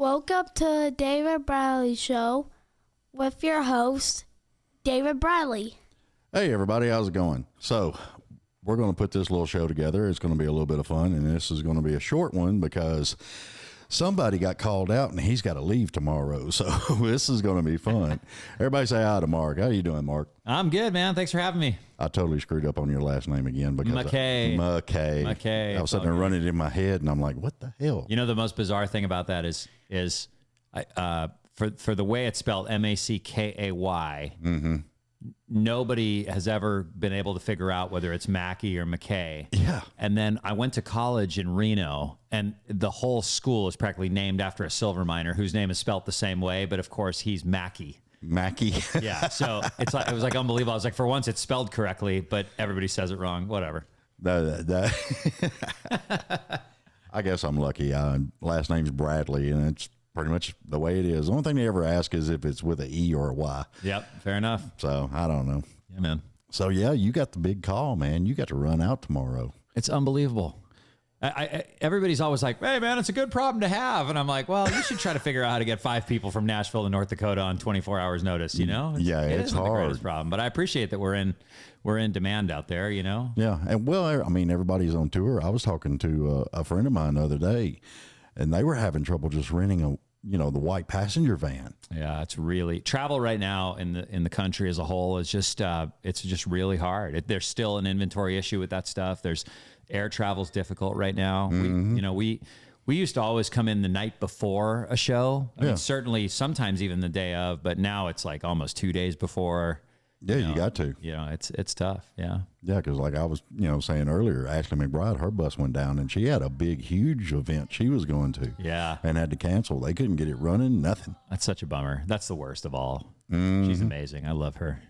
Welcome to the David Bradley Show with your host, David Bradley. Hey, everybody, how's it going? So, we're going to put this little show together. It's going to be a little bit of fun, and this is going to be a short one because somebody got called out, and he's got to leave tomorrow. So, this is going to be fun. Everybody say hi to Mark. How you doing, Mark? I'm good, man. Thanks for having me. I totally screwed up on your last name again because Mackay. Mackay. I was sitting there running it in my head, and I'm like, what the hell? You know, the most bizarre thing about that is for the way it's spelled, Mackay. Mm-hmm. Nobody has ever been able to figure out whether it's Mackay or Mackay. Yeah. And then I went to college in Reno, and the whole school is practically named after a silver miner whose name is spelt the same way, but of course he's Mackay. Mackay. Yeah. So it was like unbelievable. I was like, for once it's spelled correctly, but everybody says it wrong. Whatever. I guess I'm lucky. Last name's Bradley, and it's pretty much the way it is. The only thing they ever ask is if it's with an E or a Y. Yep. Fair enough. So I don't know. Yeah, man. So yeah, you got the big call, man. You got to run out tomorrow. It's unbelievable. Everybody's always like, hey, man, it's a good problem to have. And I'm like, well, you should try to figure out how to get 5 people from Nashville to North Dakota on 24 hours notice, you know? It's hard. The greatest problem. But I appreciate that we're in demand out there, you know? Yeah. And well, I mean, everybody's on tour. I was talking to a friend of mine the other day, and they were having trouble just renting the white passenger van. Yeah, it's really travel right now in the country as a whole is just it's just really hard. There's still an inventory issue with that stuff. There's air travel's difficult right now. Mm-hmm. We used to always come in the night before a show. I mean, certainly sometimes even the day of, but now it's like almost 2 days before. Yeah, you got to. You know, it's tough. Yeah. Yeah, because like I was, saying earlier, Ashley McBride, her bus went down, and she had a big, huge event she was going to. Yeah. And had to cancel. They couldn't get it running, nothing. That's such a bummer. That's the worst of all. Mm-hmm. She's amazing. I love her.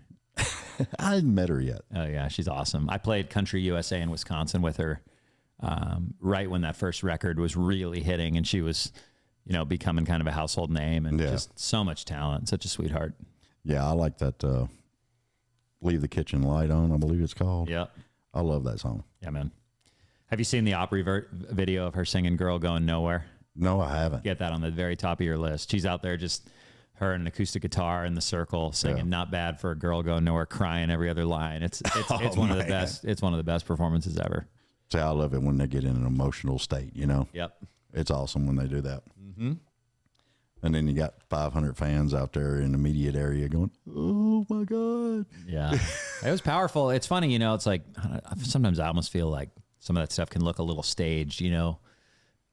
I hadn't met her yet. Oh, yeah, she's awesome. I played Country USA in Wisconsin with her right when that first record was really hitting, and she was, becoming kind of a household name, and just so much talent. Such a sweetheart. Yeah, I like that Leave the Kitchen Light On, I believe it's called. Yeah. I love that song. Yeah, man. Have you seen the Opry video of her singing Girl Going Nowhere? No, I haven't. Get that on the very top of your list. She's out there just her and an acoustic guitar in the circle singing Not Bad for a Girl Going Nowhere, crying every other line. It's one of the best. It's one of the best performances ever. See, I love it when they get in an emotional state, Yep. It's awesome when they do that. Mm-hmm. And then you got 500 fans out there in the immediate area going, oh, my God. Yeah. It was powerful. It's funny, it's like sometimes I almost feel like some of that stuff can look a little staged,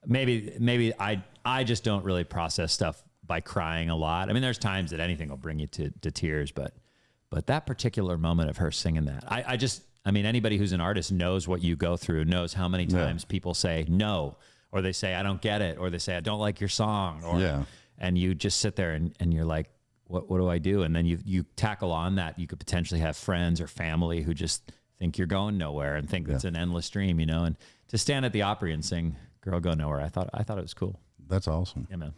Maybe I just don't really process stuff by crying a lot. I mean, there's times that anything will bring you to tears, but that particular moment of her singing that, I mean, anybody who's an artist knows what you go through, knows how many times people say no, or they say, I don't get it, or they say, I don't like your song, or and you just sit there and you're like, what do I do? And then you tackle on that. You could potentially have friends or family who just think you're going nowhere and think it's an endless dream, and to stand at the Opry and sing Girl Go Nowhere, I thought it was cool. That's awesome. Yeah, man.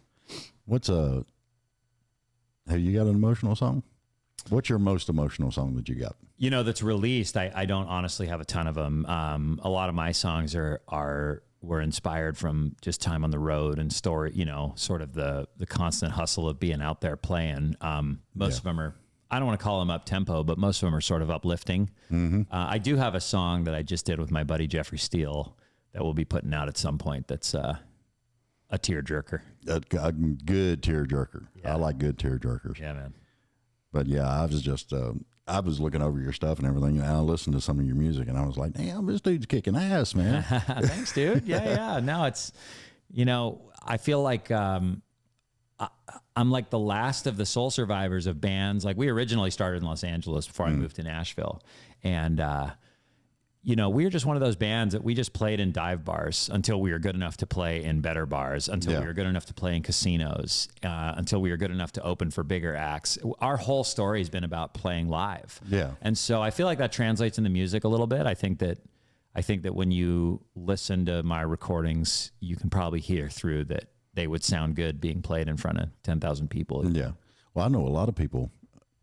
Have you got an emotional song? What's your most emotional song that you got? That's released. I don't honestly have a ton of them. A lot of my songs were inspired from just time on the road and story, sort of the constant hustle of being out there playing. Most of them are, I don't want to call them up tempo, but most of them are sort of uplifting. Mm-hmm. I do have a song that I just did with my buddy Jeffrey Steele that we'll be putting out at some point. That's a tearjerker. A good tearjerker. Yeah. I like good tearjerkers. Yeah, man. But yeah, I was just, I was looking over your stuff and everything, and I listened to some of your music, and I was like, damn, this dude's kicking ass, man. Thanks, dude. Yeah. No, it's, I feel like I'm like the last of the soul survivors of bands. Like, we originally started in Los Angeles before I moved to Nashville. And, we were just one of those bands that we just played in dive bars until we were good enough to play in better bars, until we were good enough to play in casinos, until we were good enough to open for bigger acts. Our whole story has been about playing live. Yeah. And so I feel like that translates in the music a little bit. I think that when you listen to my recordings, you can probably hear through that they would sound good being played in front of 10,000 people. Yeah. Well, I know a lot of people,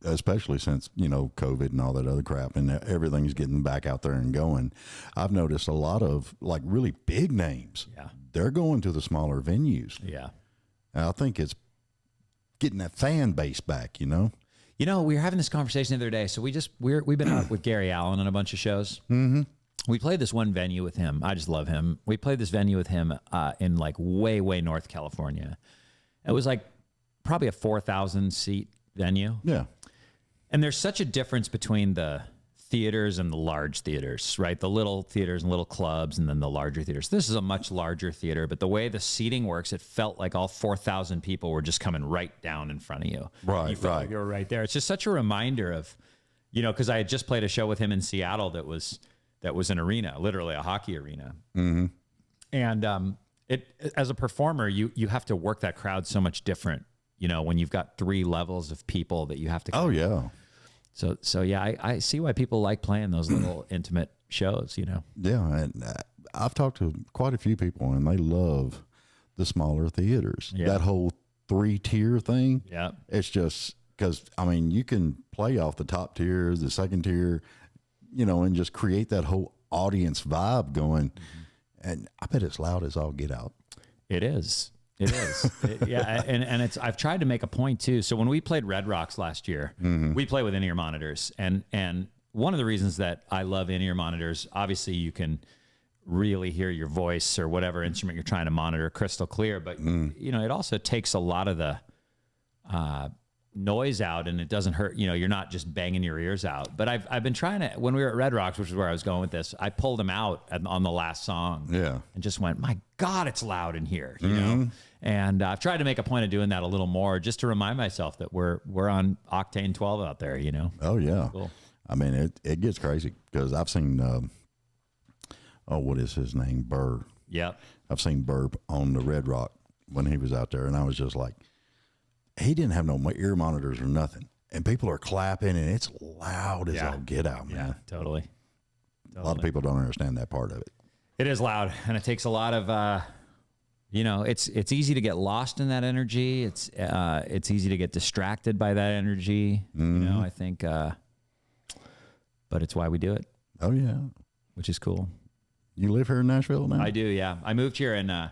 especially since, COVID and all that other crap, and everything's getting back out there and going. I've noticed a lot of like really big names. Yeah. They're going to the smaller venues. Yeah. And I think it's getting that fan base back, you know? You know, we were having this conversation the other day. So we've been out with Gary Allen on a bunch of shows. Mm-hmm. We played this one venue with him. I just love him. We played this venue with him in like way, way North California. It was like probably a 4,000 seat venue. Yeah. And there's such a difference between the theaters and the large theaters, right? The little theaters and little clubs and then the larger theaters. This is a much larger theater, but the way the seating works, it felt like all 4,000 people were just coming right down in front of you. Right, You felt like you were right there. It's just such a reminder of, you know, because I had just played a show with him in Seattle that was an arena, literally a hockey arena. Mm-hmm. And it as a performer, you have to work that crowd so much different, you know, when you've got 3 levels of people that you have to. Oh, yeah. So yeah, I see why people like playing those little intimate shows, you know? Yeah. And I've talked to quite a few people, and they love the smaller theaters. Yeah. That whole 3-tier thing. Yeah. It's just because, I mean, you can play off the top tiers, the second tier, you know, and just create that whole audience vibe going. Mm-hmm. And I bet it's loud as all get out. It is. It is. Yeah. And I've tried to make a point too. So when we played Red Rocks last year, we play with in-ear monitors. And one of the reasons that I love in-ear monitors, obviously you can really hear your voice or whatever instrument you're trying to monitor crystal clear, but you know, it also takes a lot of the, noise out, and it doesn't hurt, you know, you're not just banging your ears out. But I've been trying to, when we were at Red Rocks, which is where I was going with this, I pulled them out on the last song. Yeah. And just went, my God, it's loud in here, you know? And I've tried to make a point of doing that a little more just to remind myself that we're on Octane 12 out there, you know? Oh, yeah. Cool. I mean, it gets crazy because I've seen, what is his name? Burr. Yep. I've seen Burr on the Red Rock when he was out there, and I was just like, he didn't have no ear monitors or nothing. And people are clapping, and it's loud as all get out, man. Yeah, totally. A lot of people don't understand that part of it. It is loud, and it takes a lot of, you know, it's easy to get lost in that energy. It's easy to get distracted by that energy. You know, I think, but it's why we do it. Oh, yeah. Which is cool. You live here in Nashville now? I do, yeah. I moved here, and I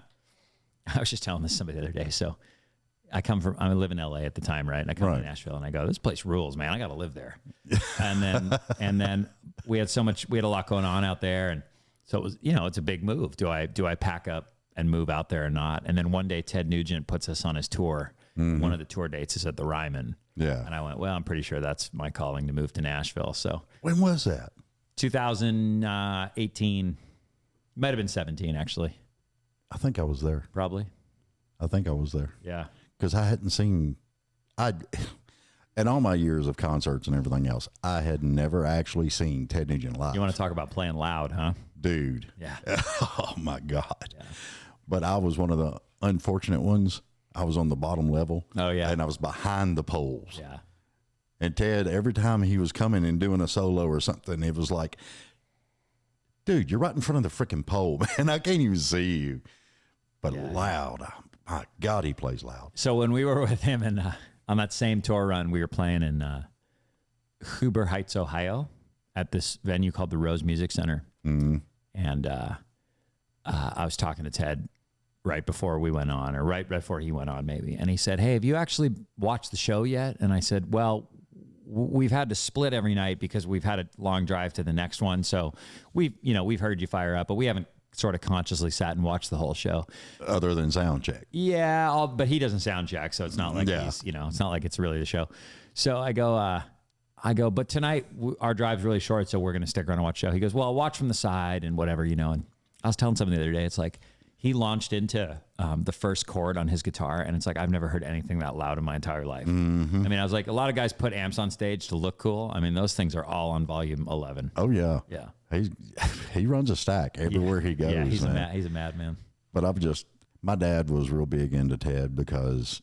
was just telling this to somebody the other day. So I live in LA at the time, right? And I come to Nashville, and I go, this place rules, man. I got to live there. and then we had a lot going on out there, and so it was, you know, it's a big move. Do I pack up and move out there or not? And then one day Ted Nugent puts us on his tour. One of the tour dates is at the Ryman. Yeah. And I went, well, I'm pretty sure that's my calling to move to Nashville. So when was that? 2018, might have been 17 actually. I think I was there. Probably. I think I was there. Yeah. Because I hadn't seen, in all my years of concerts and everything else, I had never actually seen Ted Nugent live. You want to talk about playing loud, huh? Dude. Yeah. Oh, my God. Yeah. But I was one of the unfortunate ones. I was on the bottom level. Oh, yeah. And I was behind the poles. Yeah. And Ted, every time he was coming and doing a solo or something, it was like, dude, you're right in front of the freaking pole, man. I can't even see you. But loud. My God, he plays loud. So when we were with him and on that same tour run, we were playing in Huber Heights, Ohio, at this venue called the Rose Music Center. Mm-hmm. And I was talking to Ted right before we went on, or right before he went on, maybe. And he said, "Hey, have you actually watched the show yet?" And I said, "Well, we've had to split every night because we've had a long drive to the next one. So we've heard you fire up, but we haven't sort of consciously sat and watched the whole show." Other than sound check. Yeah, but he doesn't sound check, so it's not like he's, it's not like it's really the show. So I go, but tonight our drive's really short, so we're going to stick around and watch the show. He goes, well, I'll watch from the side and whatever, and I was telling somebody the other day, it's like he launched into the first chord on his guitar, and it's like I've never heard anything that loud in my entire life. Mm-hmm. I mean, I was like, a lot of guys put amps on stage to look cool. I mean, those things are all on volume 11. Oh, yeah. Yeah. He runs a stack everywhere he goes. Yeah, he's a madman. But my dad was real big into Ted because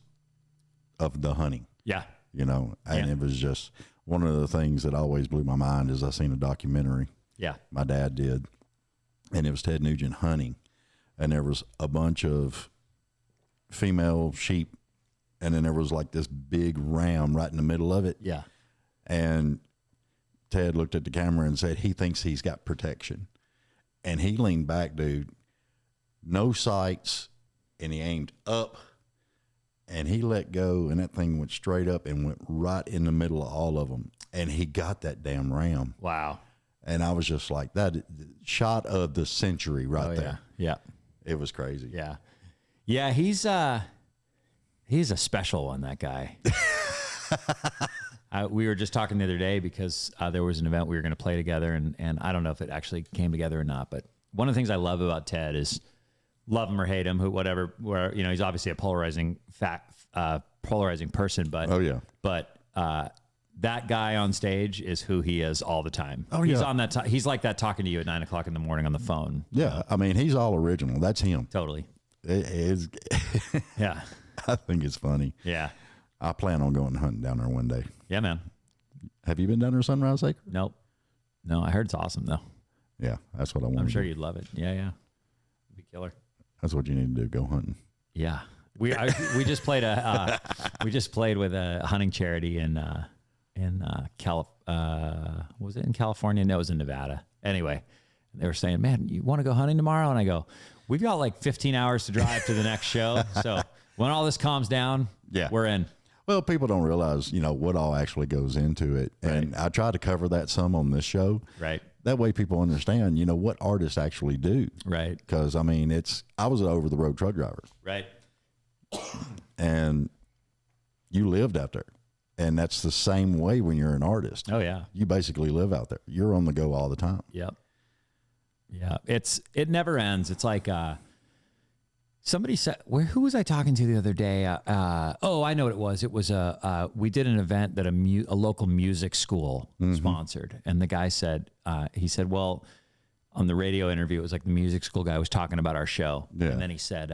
of the hunting. Yeah. And it was just one of the things that always blew my mind is I seen a documentary. Yeah. My dad did. And it was Ted Nugent hunting. And there was a bunch of female sheep. And then there was like this big ram right in the middle of it. Yeah. And Ted looked at the camera and said he thinks he's got protection. And he leaned back, dude, no sights, and he aimed up and he let go, and that thing went straight up and went right in the middle of all of them. And he got that damn ram. Wow. And I was just like, that shot of the century right there. Yeah. It was crazy. Yeah. Yeah. He's a special one, that guy. We were just talking the other day because there was an event we were going to play together, and I don't know if it actually came together or not, but one of the things I love about Ted is, love him or hate him, he's obviously a polarizing person, but oh yeah, but that guy on stage is who he is all the time. Oh, he's yeah. on that. He's like that talking to you at 9 o'clock in the morning on the phone. Yeah, I mean, he's all original. That's him. Totally. It is. Yeah. I think it's funny. Yeah. I plan on going hunting down there one day. Yeah, man. Have you been down there, Sunrise Acre? Nope. No, I heard it's awesome though. Yeah, that's what I want. I'm sure you'd love it. Yeah, yeah. It'd be killer. That's what you need to do. Go hunting. Yeah. We just played with a hunting charity in was it in California? No, it was in Nevada. Anyway, they were saying, "Man, you want to go hunting tomorrow?" And I go, "We've got like 15 hours to drive to the next show. So when all this calms down, yeah, we're in." Well, people don't realize, what all actually goes into it. Right. And I try to cover that some on this show. Right. That way people understand, what artists actually do. Right. Because, I was an over-the-road truck driver. Right. And you lived out there. And that's the same way when you're an artist. Oh, yeah. You basically live out there. You're on the go all the time. Yep. Yeah. It never ends. It's like, somebody said, who was I talking to the other day? I know what it was. It was we did an event that a local music school sponsored. And the guy said, well, on the radio interview, it was like the music school guy was talking about our show. Yeah. And then he said,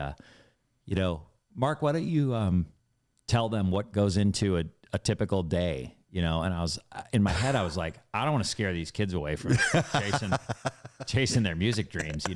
Mark, why don't you tell them what goes into a typical day? And I was in my head, I was like, I don't want to scare these kids away from chasing their music dreams,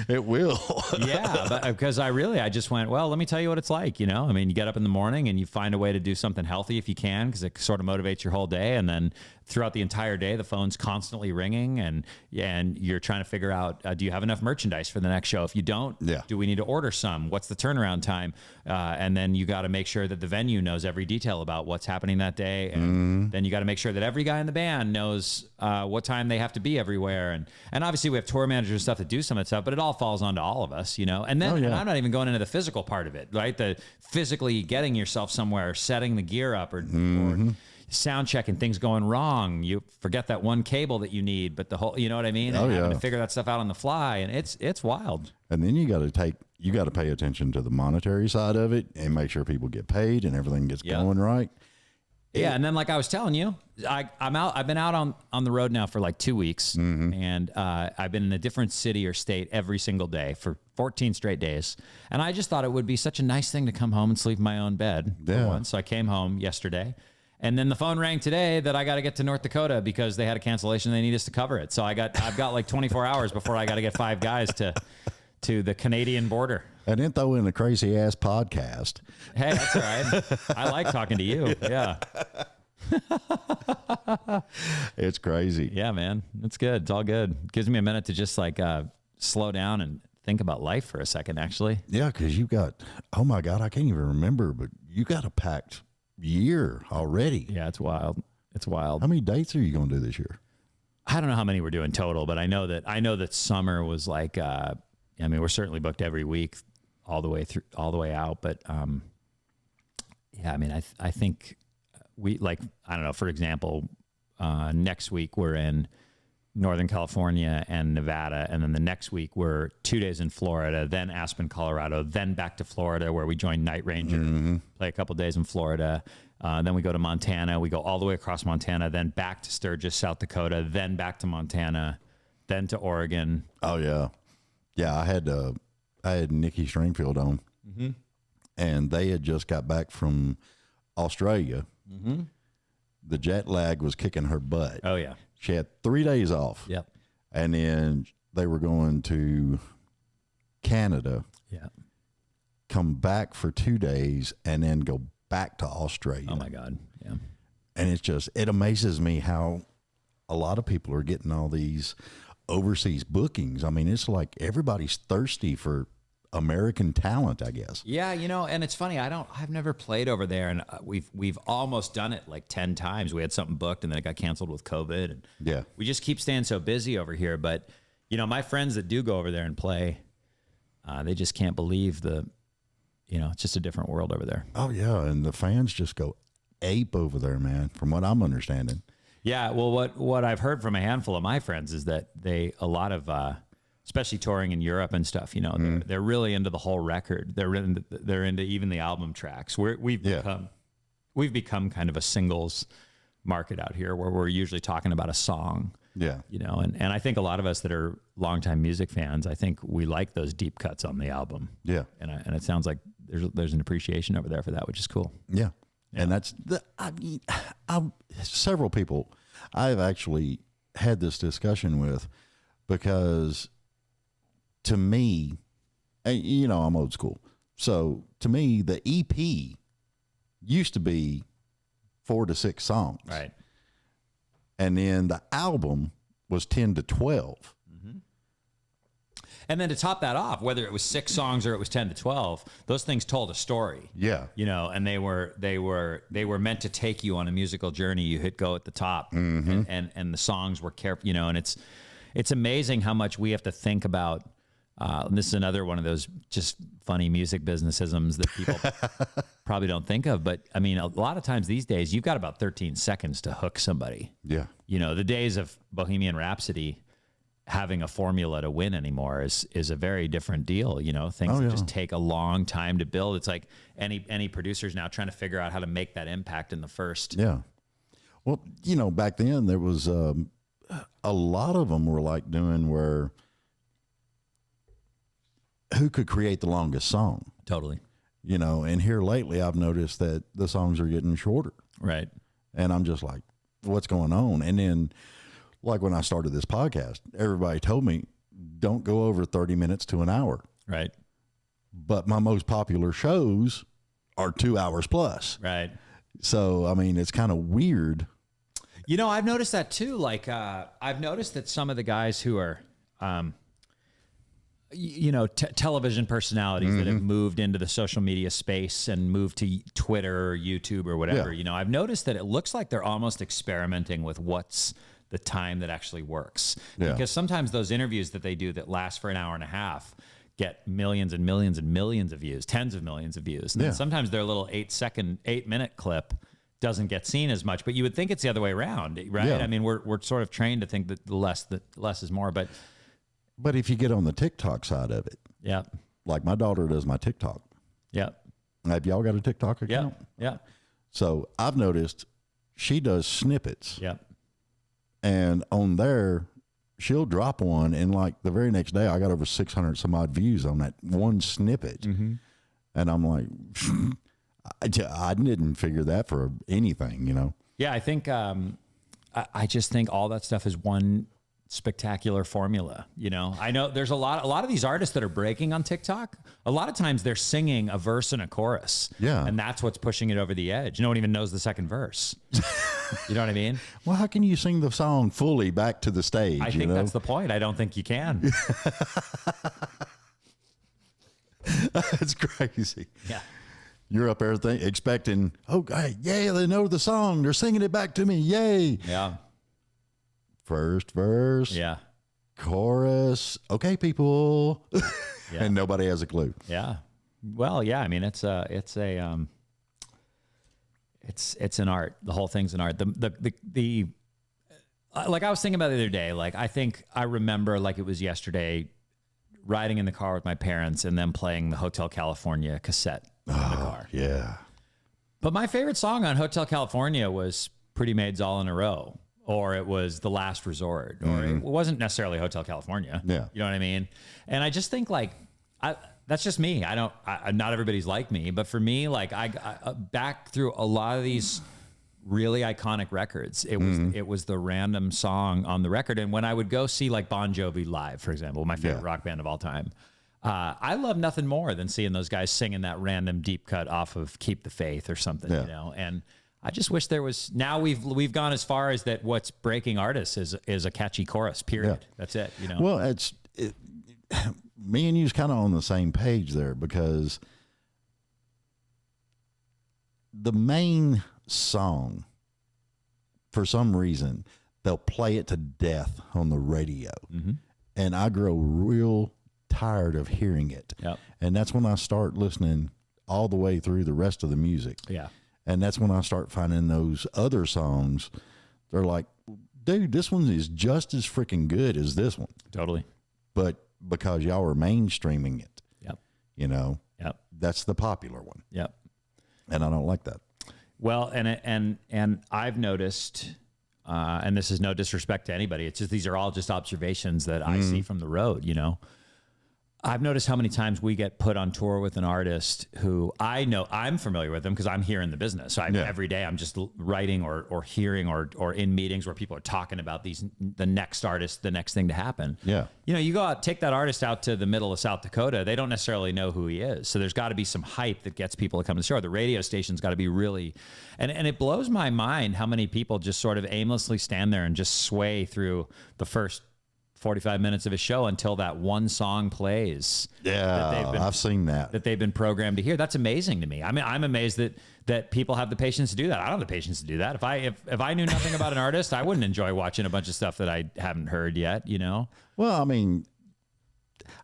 It will. Yeah, but because I just went, well, let me tell you what it's like, you get up in the morning and you find a way to do something healthy if you can, because it sort of motivates your whole day. And then throughout the entire day, the phone's constantly ringing and you're trying to figure out, do you have enough merchandise for the next show? If you don't, do we need to order some? What's the turnaround time? And then you got to make sure that the venue knows every detail about what's happening that day. And then you got to make sure that every guy in the band knows what time they have to be everywhere. And obviously we have tour managers and stuff that do some of that stuff, but it all falls onto all of us, And then and I'm not even going into the physical part of it, right? The physically getting yourself somewhere, setting the gear up or sound checking, things going wrong. You forget that one cable that you need, but the whole, you know what I mean? And having to figure that stuff out on the fly. And it's wild. And then you got to pay attention to the monetary side of it and make sure people get paid and everything gets going right. Yeah, and then like I was telling you, I've been out on the road now for like 2 weeks, and I've been in a different city or state every single day for 14 straight days. And I just thought it would be such a nice thing to come home and sleep in my own bed for once. So I came home yesterday, and then the phone rang today that I got to get to North Dakota because they had a cancellation. They need us to cover it. So I've got like 24 hours before I got to get 5 guys to the Canadian border. And then throw in a crazy ass podcast. Hey, that's all right. I like talking to you. Yeah. It's crazy. Yeah, man. It's good. It's all good. Gives me a minute to just like slow down and think about life for a second, actually. Yeah, because you got, oh my God, I can't even remember, but you got a packed year already. Yeah, it's wild. It's wild. How many dates are you going to do this year? I don't know how many we're doing total, but I know that summer was like, we're certainly booked every week all the way out. But I think we I don't know, for example, next week we're in Northern California and Nevada. And then the next week we're 2 days in Florida, then Aspen, Colorado, then back to Florida where we join Night Ranger, play a couple days in Florida. Then we go to Montana. We go all the way across Montana, then back to Sturgis, South Dakota, then back to Montana, then to Oregon. Oh yeah. Yeah. I had Nikki Stringfield on and they had just got back from Australia. The jet lag was kicking her butt. Oh yeah. She had 3 days off. Yep. And then they were going to Canada. Yeah. Come back for 2 days and then go back to Australia. Oh my God. Yeah. And it amazes me how a lot of people are getting all these overseas bookings. I mean, it's like everybody's thirsty for American talent, I guess. Yeah, and it's funny. I've never played over there, and we've almost done it like 10 times. We had something booked, and then it got canceled with COVID. And Yeah. we just keep staying so busy over here. But my friends that do go over there and play, they just can't believe it's just a different world over there. Oh yeah, and the fans just go ape over there, man. From what I'm understanding. Yeah, well, what I've heard from a handful of my friends is that a lot of especially touring in Europe and stuff, they're really into the whole record. They're into even the album tracks. We've become kind of a singles market out here, where we're usually talking about a song. Yeah. And I think a lot of us that are longtime music fans, I think we like those deep cuts on the album. Yeah. And it sounds like there's an appreciation over there for that, which is cool. Yeah. And that's several people I've actually had this discussion with, because to me, I'm old school. So to me, the EP used to be 4 to 6 songs. Right. And then the album was 10 to 12. And then to top that off, whether it was 6 songs or it was 10 to 12, those things told a story. Yeah. And they were meant to take you on a musical journey. You hit go at the top, and the songs were careful, and it's amazing how much we have to think about. And this is another one of those just funny music businessisms that people probably don't think of. But I mean, a lot of times these days, you've got about 13 seconds to hook somebody. Yeah. The days of Bohemian Rhapsody having a formula to win anymore is a very different deal. Things that just take a long time to build. It's like any producers now trying to figure out how to make that impact in the first. Yeah. Well, back then there was a lot of them were like doing where who could create the longest song. Totally. And here lately I've noticed that the songs are getting shorter. Right. And I'm just like, what's going on? And then, like when I started this podcast, everybody told me, don't go over 30 minutes to an hour. Right. But my most popular shows are 2 hours plus. Right. So, I mean, it's kind of weird. I've noticed that too. Like, I've noticed that some of the guys who are, television personalities that have moved into the social media space and moved to Twitter or YouTube or whatever, I've noticed that it looks like they're almost experimenting with what's the time that actually works. Yeah. Because sometimes those interviews that they do that last for an hour and a half get millions and millions and millions of views, tens of millions of views. And then sometimes their little 8-minute clip doesn't get seen as much, but you would think it's the other way around, right? Yeah. I mean, we're sort of trained to think that the less is more, but if you get on the TikTok side of it, yeah, like my daughter does my TikTok. yeah, Have y'all got a TikTok yeah, account? yeah, So I've noticed she does snippets. yeah. And on there, she'll drop one, and like the very next day, I got over 600 some odd views on that one snippet. And I'm like, I didn't figure that for anything, Yeah, I think I just think all that stuff is one spectacular formula. I know there's a lot of these artists that are breaking on TikTok. A lot of times they're singing a verse and a chorus. Yeah. And that's what's pushing it over the edge. No one even knows the second verse. You know what I mean? Well, how can you sing the song fully back to the stage? I think that's the point. I don't think you can. That's crazy. Yeah. You're up there expecting, yeah, they know the song. They're singing it back to me. Yay. Yeah. First verse. Yeah. Chorus. Okay, people. Yeah. And nobody has a clue. Yeah. Well, yeah. I mean, it's an art. The whole thing's an art. The like I was thinking about the other day, like I remember like it was yesterday riding in the car with my parents and then playing the Hotel California cassette in the car. Yeah. But my favorite song on Hotel California was Pretty Maids All in a Row, or it was The Last Resort, or it wasn't necessarily Hotel California. Yeah. You know what I mean? And I just think that's just me. Not everybody's like me, but for me, like I back through a lot of these really iconic records, it was the random song on the record. And when I would go see like Bon Jovi live, for example, my favorite rock band of all time, I love nothing more than seeing those guys singing that random deep cut off of Keep the Faith or something, and I just wish there was. Now we've gone as far as that. What's breaking artists is a catchy chorus. Period. Yeah. That's it. Well, me and you's kind of on the same page there, because the main song, for some reason, they'll play it to death on the radio. Mm-hmm. And I grow real tired of hearing it. Yep. And that's when I start listening all the way through the rest of the music. Yeah. And that's when I start finding those other songs. They're like, dude, this one is just as freaking good as this one. Totally. But because y'all are mainstreaming it, Yep. you know, Yep. that's the popular one. Yep. And I don't like that. Well, and I've noticed, and this is no disrespect to anybody, it's just, these are all just observations that I see from the road, you know. I've noticed how many times we get put on tour with an artist who I know I'm familiar with them because I'm here in the business. So every day I'm just writing or hearing or in meetings where people are talking about the next artist, the next thing to happen. Yeah. You know, you go out, take that artist out to the middle of South Dakota. They don't necessarily know who he is. So there's got to be some hype that gets people to come to the show. The radio station's got to be really, and it blows my mind how many people just sort of aimlessly stand there and just sway through the first 45 minutes of a show until that one song plays. Yeah, I've seen that. That they've been programmed to hear. That's amazing to me. I mean, I'm amazed that people have the patience to do that. I don't have the patience to do that. If I knew nothing about an artist, I wouldn't enjoy watching a bunch of stuff that I haven't heard yet, you know? Well, I mean,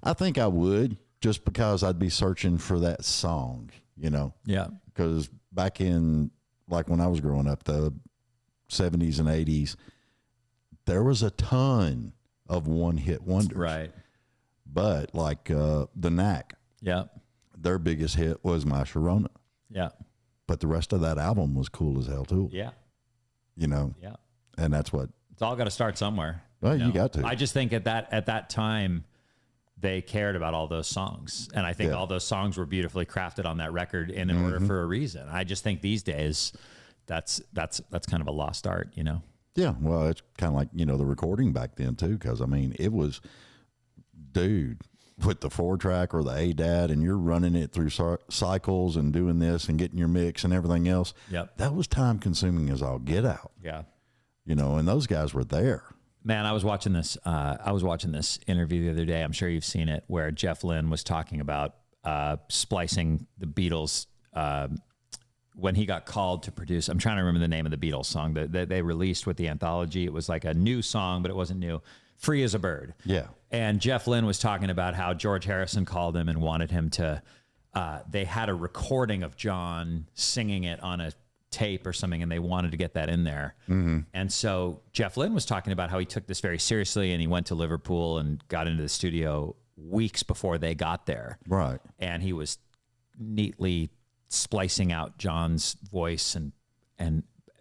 I think I would, just because I'd be searching for that song, you know? Yeah. Because back in, like when I was growing up, the 70s and 80s, there was a ton of one-hit wonders. Right. But like the Knack, Yeah. their biggest hit was My Sharona. Yeah. But the rest of that album was cool as hell too. Yeah. You know? Yeah. And that's what... It's all got to start somewhere. Well, you know? you got to. I just think at that time, they cared about all those songs. And I think all those songs were beautifully crafted on that record in order for a reason. I just think these days, that's kind of a lost art, you know? Yeah, well, it's kind of like, you know, the recording back then, too, because, I mean, it was, dude, with the 4-track or the ADAT, and you're running it through cycles and doing this and getting your mix and everything else. Yep. That was time-consuming as all get out. Yeah. You know, and those guys were there. Man, I was watching this interview the other day. I'm sure you've seen it, where Jeff Lynne was talking about splicing the Beatles when he got called to produce. I'm trying to remember the name of the Beatles song that they released with the anthology. It was like a new song, but it wasn't new. Free as a Bird. Yeah. And Jeff Lynne was talking about how George Harrison called him and wanted him to, they had a recording of John singing it on a tape or something, and they wanted to get that in there. Mm-hmm. And so Jeff Lynne was talking about how he took this very seriously, and he went to Liverpool and got into the studio weeks before they got there. Right. And he was neatly splicing out John's voice and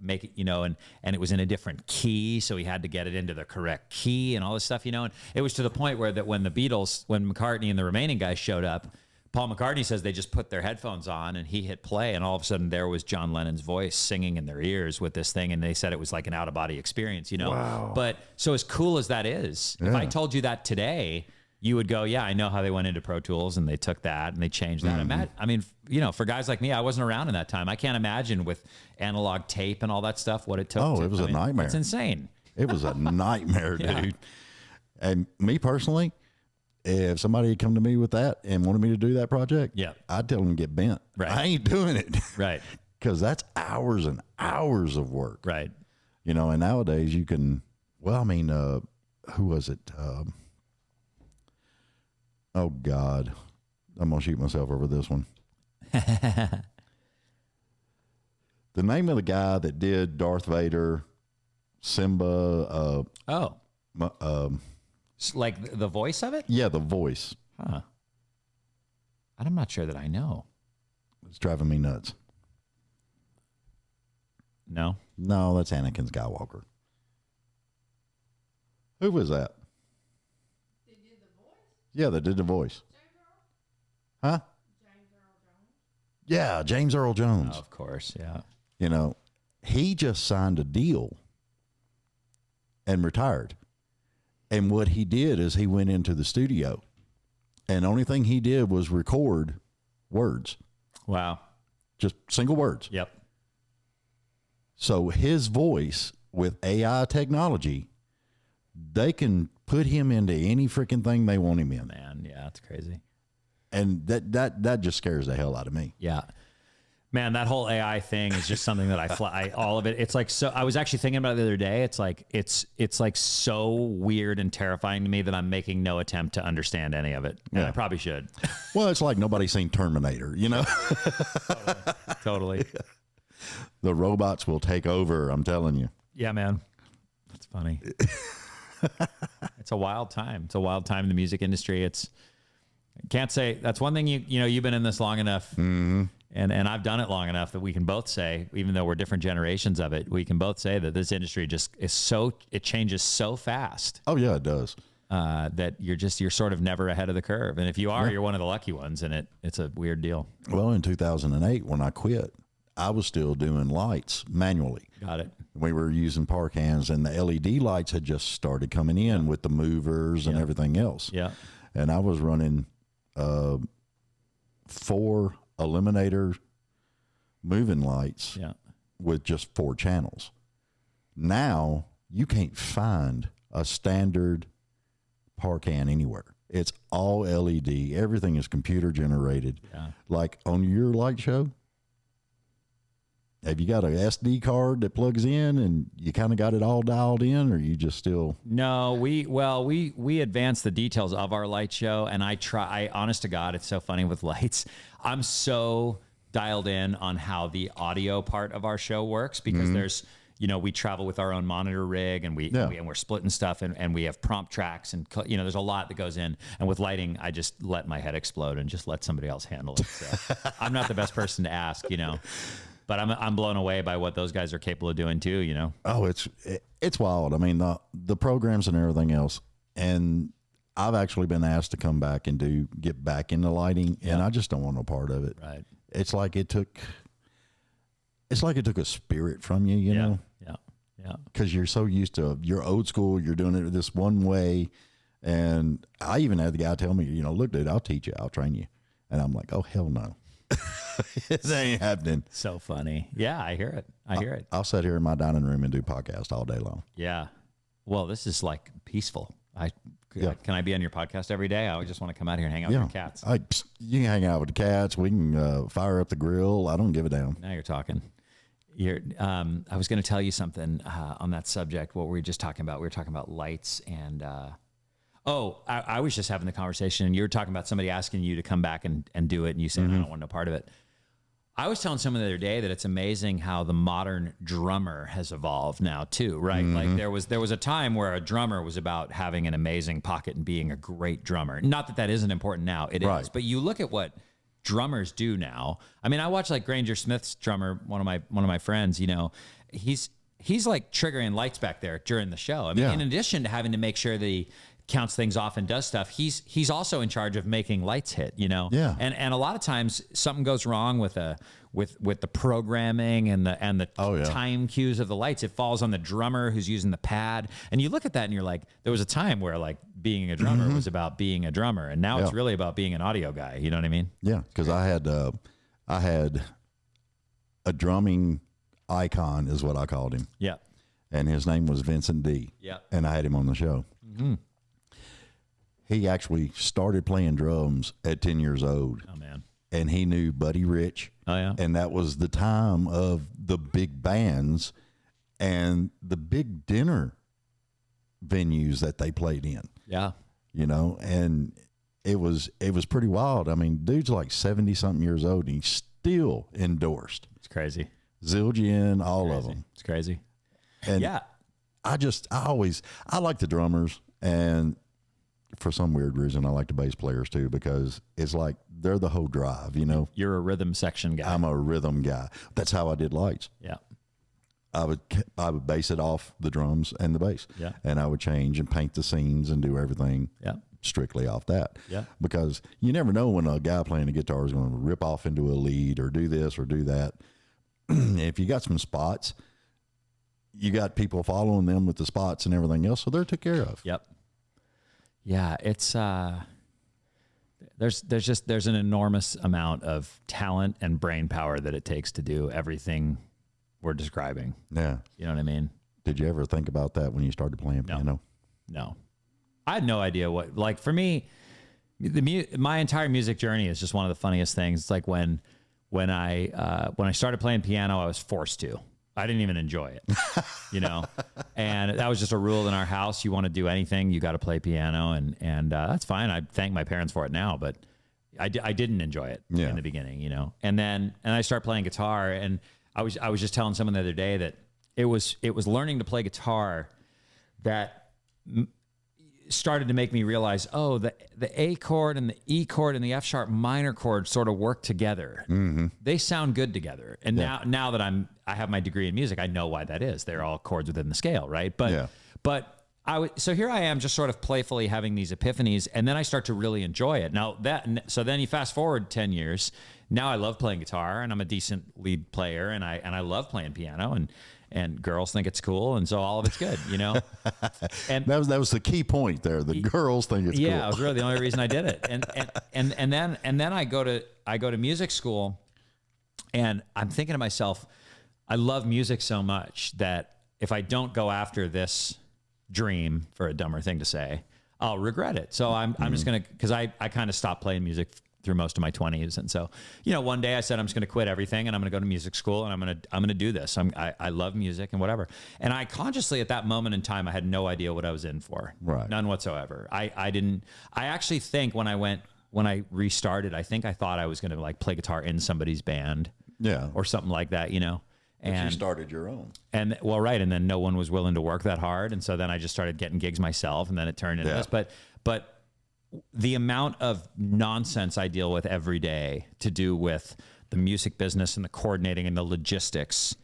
make it, you know, and it was in a different key, so he had to get it into the correct key and all this stuff, you know. And it was to the point where that when McCartney and the remaining guys showed up, Paul McCartney says they just put their headphones on and he hit play, and all of a sudden there was John Lennon's voice singing in their ears with this thing, and they said it was like an out-of-body experience, you know. Wow. But so as cool as that is, if I told you that today, you would go, yeah, I know how they went into Pro Tools and they took that and they changed that. I mean, you know, for guys like me, I wasn't around in that time. I can't imagine with analog tape and all that stuff what it took. Oh, it was a nightmare. It's insane. It was a nightmare, dude. And me personally, if somebody had come to me with that and wanted me to do that project, I'd tell them to get bent. Right. I ain't doing it. Right. Because that's hours and hours of work. Right. You know, and nowadays you can, well, I mean, who was it? Oh, God. I'm going to shoot myself over this one. The name of the guy that did Darth Vader, Simba. Like the voice of it? Yeah, the voice. Huh. I'm not sure that I know. It's driving me nuts. No? No, that's Anakin Skywalker. Who was that? They did the voice? Yeah, they did the voice. Huh? James Earl Jones? Yeah, James Earl Jones. Oh, of course, yeah. You know, he just signed a deal and retired. And what he did is he went into the studio, and the only thing he did was record words. Wow. Just single words. Yep. So his voice with AI technology, they can put him into any freaking thing they want him in. Man, yeah, that's crazy. And that just scares the hell out of me. Yeah. Man, that whole AI thing is just something that all of it. It's like, so I was actually thinking about it the other day. It's like so weird and terrifying to me that I'm making no attempt to understand any of it. And I probably should. Well, it's like nobody's seen Terminator, you know? Totally. The robots will take over. I'm telling you. Yeah, man. That's funny. It's a wild time. It's a wild time in the music industry. Can't say that's one thing you've been in this long enough. Mm-hmm. And I've done it long enough that we can both say, even though we're different generations of it, we can both say that this industry just it changes so fast. Oh yeah, it does. That you're sort of never ahead of the curve. And if you are, you're one of the lucky ones, and it's a weird deal. Well, in 2008, when I quit, I was still doing lights manually. Got it. We were using park hands, and the LED lights had just started coming in with the movers and everything else. Yeah. And I was running 4 eliminator moving lights with just 4 channels. Now you can't find a standard park hand anywhere. It's all LED. Everything is computer generated. Yeah. Like on your light show, have you got a SD card that plugs in and you kind of got it all dialed in, or you just still? No, we advance the details of our light show, and honest to God, it's so funny with lights. I'm so dialed in on how the audio part of our show works, because there's, we travel with our own monitor rig, and we're splitting stuff, and we have prompt tracks, and there's a lot that goes in. And with lighting, I just let my head explode and just let somebody else handle it. So I'm not the best person to ask, but I'm blown away by what those guys are capable of doing too, Oh, it's wild. I mean, the programs and everything else. And I've actually been asked to come back and get back into lighting, and I just don't want no part of it. Right. It's like it took a spirit from you, you know? Yeah. Because you're so used to, you're old school, you're doing it this one way. And I even had the guy tell me, look, dude, I'll teach you, I'll train you. And I'm like, oh, hell no. It ain't happening. So funny. Yeah, I hear it. I'll sit here in my dining room and do podcast all day long. Yeah. Well, this is like peaceful. Can I be on your podcast every day? I just want to come out here and hang out with your cats. You can hang out with the cats. We can fire up the grill. I don't give a damn. Now you're talking. I was going to tell you something on that subject. What were we just talking about? We were talking about lights and. I was just having the conversation, and you were talking about somebody asking you to come back and do it, and you said, I don't want no part of it. I was telling someone the other day that it's amazing how the modern drummer has evolved now too, right? Like there was a time where a drummer was about having an amazing pocket and being a great drummer. Not that isn't important now, it is. But you look at what drummers do now. I mean, I watch like Granger Smith's drummer, one of my friends, he's like triggering lights back there during the show. I mean, in addition to having to make sure that he counts things off and does stuff, he's also in charge of making lights hit, Yeah. And a lot of times something goes wrong with the programming and the time cues of the lights. It falls on the drummer who's using the pad. And you look at that and you're like, there was a time where like being a drummer was about being a drummer, and now it's really about being an audio guy. You know what I mean? Yeah, because I had a drumming icon is what I called him. Yeah. And his name was Vincent D. Yeah. And I had him on the show. He actually started playing drums at 10 years old. Oh, man. And he knew Buddy Rich. Oh, yeah. And that was the time of the big bands and the big dinner venues that they played in. Yeah. And it was pretty wild. I mean, dude's like 70-something years old, and he's still endorsed. It's crazy. Zildjian, all of them. It's crazy. And I like the drummers, and for some weird reason, I like the bass players too, because it's like they're the whole drive, You're a rhythm section guy. I'm a rhythm guy. That's how I did lights. Yeah. I would base it off the drums and the bass. Yeah. And I would change and paint the scenes and do everything strictly off that. Yeah. Because you never know when a guy playing a guitar is going to rip off into a lead or do this or do that. If you got some spots, you got people following them with the spots and everything else, so they're took care of. Yep. Yeah, it's there's an enormous amount of talent and brain power that it takes to do everything we're describing. Yeah. You know what I mean? Did you ever think about that when you started playing piano? No. I had no idea what, like for me, my entire music journey is just one of the funniest things. It's like when I started playing piano, I was forced to. I didn't even enjoy it, you know, and that was just a rule in our house. You want to do anything, you got to play piano, and that's fine. I thank my parents for it now, but I didn't enjoy it in the beginning, you know. And I started playing guitar, and I was just telling someone the other day that it was learning to play guitar that started to make me realize, oh, the A chord and the E chord and the F sharp minor chord sort of work together. Mm-hmm. They sound good together. And now that I have my degree in music, I know why that is. They're all chords within the scale, right? But so here I am just sort of playfully having these epiphanies, and then I start to really enjoy it. So then you fast forward 10 years. Now I love playing guitar, and I'm a decent lead player, and I love playing piano, and girls think it's cool, and so all of it's good, you know. And that was the key point there. The girls think it's cool. Yeah, it was really the only reason I did it. And then I go to music school, and I'm thinking to myself, I love music so much that if I don't go after this dream, for a dumber thing to say, I'll regret it. So I'm just gonna, because I kind of stopped playing music through most of my 20s. And so, you know, one day I said, I'm just going to quit everything and I'm going to go to music school and I'm going to do this. I love music and whatever. And I consciously at that moment in time, I had no idea what I was in for. Right. None whatsoever. I actually think when I restarted, I think I thought I was going to like play guitar in somebody's band. Yeah. Or something like that, you know. And you started your own. And well, right. And then no one was willing to work that hard. And so then I just started getting gigs myself, and then it turned into this. But the amount of nonsense I deal with every day to do with the music business and the coordinating and the logistics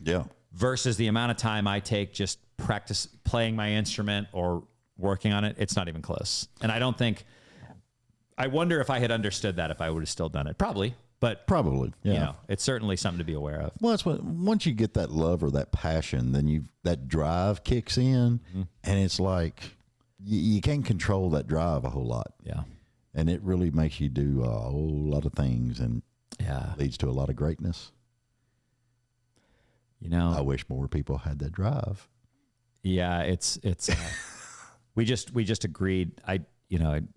versus the amount of time I take just practice playing my instrument or working on it, it's not even close. And I wonder if I had understood that, if I would have still done it. Probably. But probably, yeah. You know, it's certainly something to be aware of. Well, that's once you get that love or that passion, then that drive kicks in, and it's like you can't control that drive a whole lot. Yeah, and it really makes you do a whole lot of things, and leads to a lot of greatness. You know, I wish more people had that drive. Yeah, it's we just agreed. I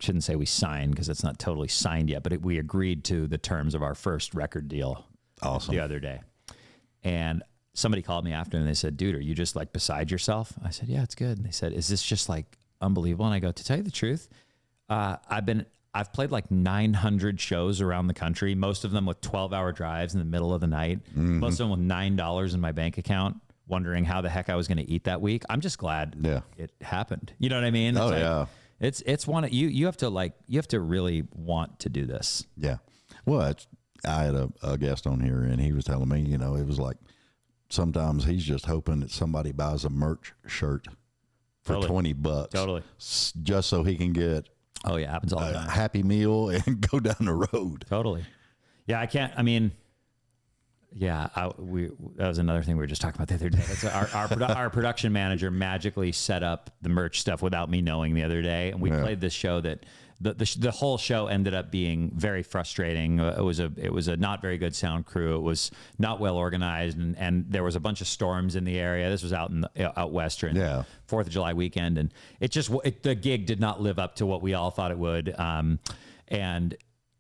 shouldn't say we signed because it's not totally signed yet, but we agreed to the terms of our first record deal. Awesome. The other day. And somebody called me after and they said, dude, are you just like beside yourself? I said, yeah, it's good. And they said, is this just like unbelievable? And I go, to tell you the truth, I've played like 900 shows around the country, most of them with 12-hour drives in the middle of the night, most of them with $9 in my bank account, wondering how the heck I was going to eat that week. I'm just glad it happened. You know what I mean? Oh, it's yeah. It's one you have to really want to do this. Yeah. Well, I had a guest on here, and he was telling me, it was like sometimes he's just hoping that somebody buys a merch shirt for $20. Totally. Just so he can get happens all the time. A Happy Meal and go down the road. Totally. Yeah, I can't. I mean, yeah, that was another thing we were just talking about the other day. It's our production manager magically set up the merch stuff without me knowing the other day, and we played this show that the whole show ended up being very frustrating. It was a not very good sound crew. It was not well organized, and there was a bunch of storms in the area. This was out west during 4th of July weekend, and the gig did not live up to what we all thought it would.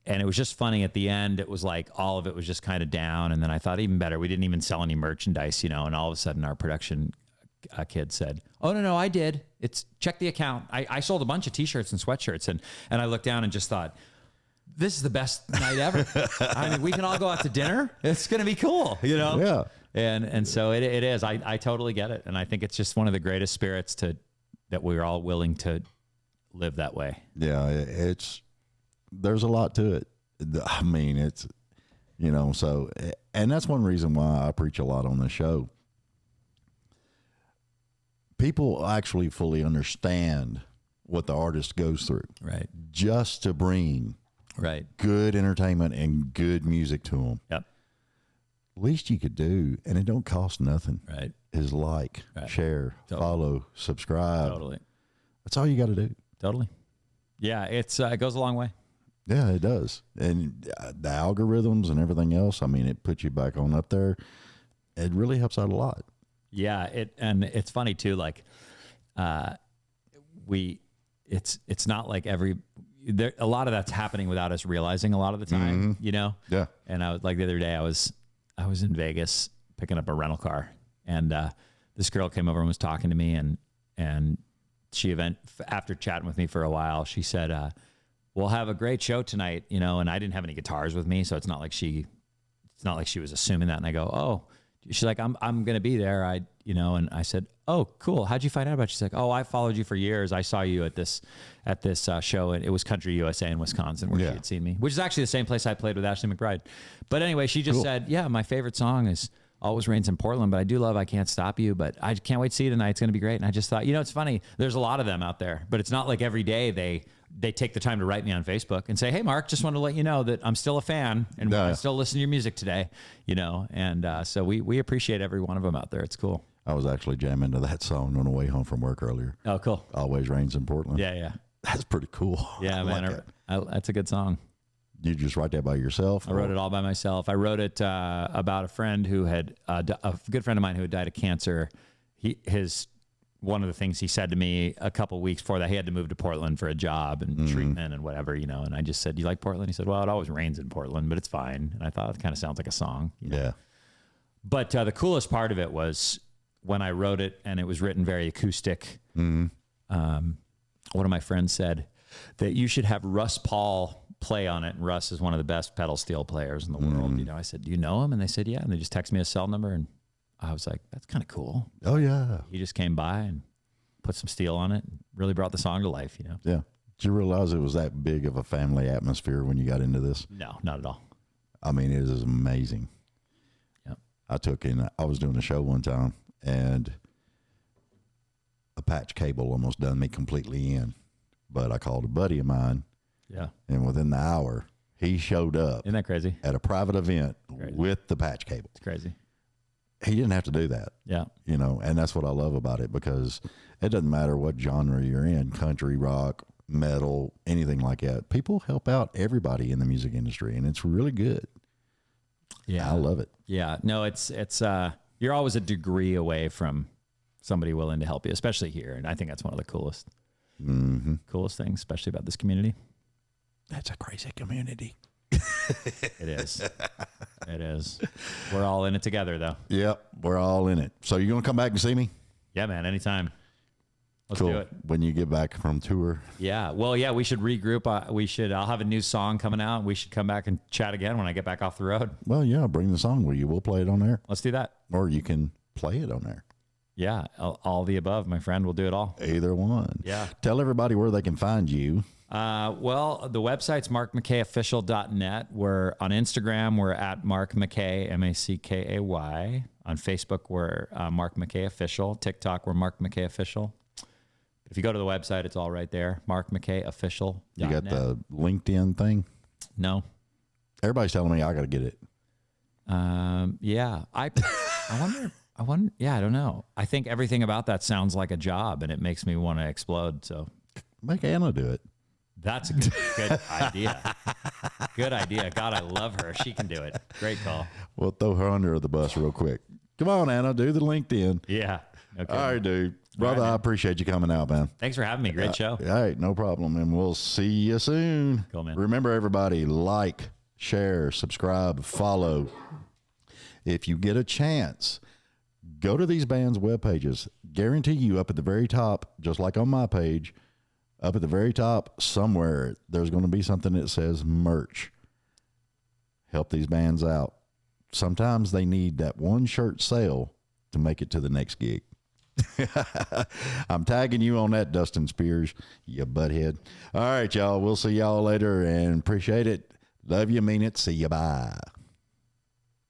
And it was just funny at the end. It was like all of it was just kind of down. And then I thought even better, we didn't even sell any merchandise, and all of a sudden our production kid said, oh, no, I did. Check the account. I sold a bunch of T-shirts and sweatshirts. And I looked down and just thought, this is the best night ever. I mean, we can all go out to dinner. It's going to be cool, Yeah. And so it is. I totally get it. And I think it's just one of the greatest spirits that we're all willing to live that way. Yeah, there's a lot to it. I mean, it's, so, and that's one reason why I preach a lot on this show. People actually fully understand what the artist goes through. Right. Just to bring good entertainment and good music to them. Yep. Least you could do, and it don't cost nothing. Right. Is share, follow, subscribe. Totally. That's all you got to do. Totally. Yeah. It goes a long way. Yeah, it does. And the algorithms and everything else, I mean, it puts you back on up there. It really helps out a lot. Yeah, and it's funny too, like it's not like a lot of that's happening without us realizing a lot of the time, you know? Yeah. And I was like the other day, I was in Vegas picking up a rental car, and this girl came over and was talking to me, and after chatting with me for a while, she said, we'll have a great show tonight, you know, and I didn't have any guitars with me. So it's not like she was assuming that. And I go, oh, she's like, I'm going to be there. And I said, oh, cool. How'd you find out about it? She's like, oh, I followed you for years. I saw you at this show, and it was Country USA in Wisconsin where she had seen me, which is actually the same place I played with Ashley McBride. But anyway, she just said, yeah, my favorite song is Always Rains in Portland, but I do love I Can't Stop You, but I can't wait to see you tonight. It's going to be great. And I just thought, you know, it's funny. There's a lot of them out there, but it's not like every day they take the time to write me on Facebook and say, hey, Mark, just wanted to let you know that I'm still a fan and I still listen to your music today, you know? And so we appreciate every one of them out there. It's cool. I was actually jamming to that song on the way home from work earlier. Oh, cool. Always Rains in Portland. Yeah. That's pretty cool. Yeah, man. That's a good song. You just write that by yourself? I wrote it all by myself. I wrote it about a friend who had a good friend of mine who had died of cancer. One of the things he said to me a couple of weeks before that, he had to move to Portland for a job and treatment and whatever, you know. And I just said, "Do you like Portland?" He said, "Well, it always rains in Portland, but it's fine." And I thought it kind of sounds like a song. You know? Yeah. But the coolest part of it was when I wrote it, and it was written very acoustic. One of my friends said that you should have Russ Paul play on it, and Russ is one of the best pedal steel players in the world. You know, I said, "Do you know him?" And they said, "Yeah." And they just texted me a cell number, and I was like, "That's kind of cool." Oh yeah. He just came by and put some steel on it, and really brought the song to life. You know. Yeah. Did you realize it was that big of a family atmosphere when you got into this? No, not at all. I mean, it is amazing. Yep. I was doing a show one time, and a patch cable almost done me completely in, but I called a buddy of mine. Yeah. And within the hour, he showed up. Isn't that crazy? At a private event with the patch cable. It's crazy. He didn't have to do that. Yeah. You know, and that's what I love about it, because it doesn't matter what genre you're in, country, rock, metal, anything like that. People help out everybody in the music industry, and it's really good. Yeah. I love it. Yeah. No, it's you're always a degree away from somebody willing to help you, especially here. And I think that's one of the coolest things, especially about this community. That's a crazy community. It is. It is. We're all in it together, though. Yep, we're all in it. So you're going to come back and see me? Yeah, man, anytime. Let's do it. When you get back from tour. Yeah. Well, yeah, we should regroup. I'll have a new song coming out. We should come back and chat again when I get back off the road. Well, yeah, bring the song with you. We'll play it on there. Let's do that. Or you can play it on there. Yeah, all the above, my friend. We'll do it all. Either one. Yeah. Tell everybody where they can find you. Well, the website's markmackayofficial.net. We're on Instagram. We're at Mark Mackay, Mackay. On Facebook, we're Mark Mackay Official. TikTok, we're Mark Mackay Official. If you go to the website, it's all right there. markmackayofficial.net. You got the LinkedIn thing? No. Everybody's telling me I got to get it. Yeah. I wonder. Yeah, I don't know. I think everything about that sounds like a job, and it makes me want to explode. So make Anna do it. That's a good idea. Good idea. God, I love her. She can do it. Great call. We'll throw her under the bus real quick. Come on, Anna, do the LinkedIn. Yeah. Okay. All right, dude. Brother, I appreciate you coming out, man. Thanks for having me. Great show. All right, no problem. And we'll see you soon. Cool, man. Remember, everybody, like, share, subscribe, follow. If you get a chance, go to these bands' web pages. Guarantee you up at the very top, just like on my page, up at the very top somewhere, there's going to be something that says merch. Help these bands out. Sometimes they need that one shirt sale to make it to the next gig. I'm tagging you on that, Dustin Spears, you butthead. All right, y'all. We'll see y'all later, and appreciate it. Love you, mean it. See you. Bye.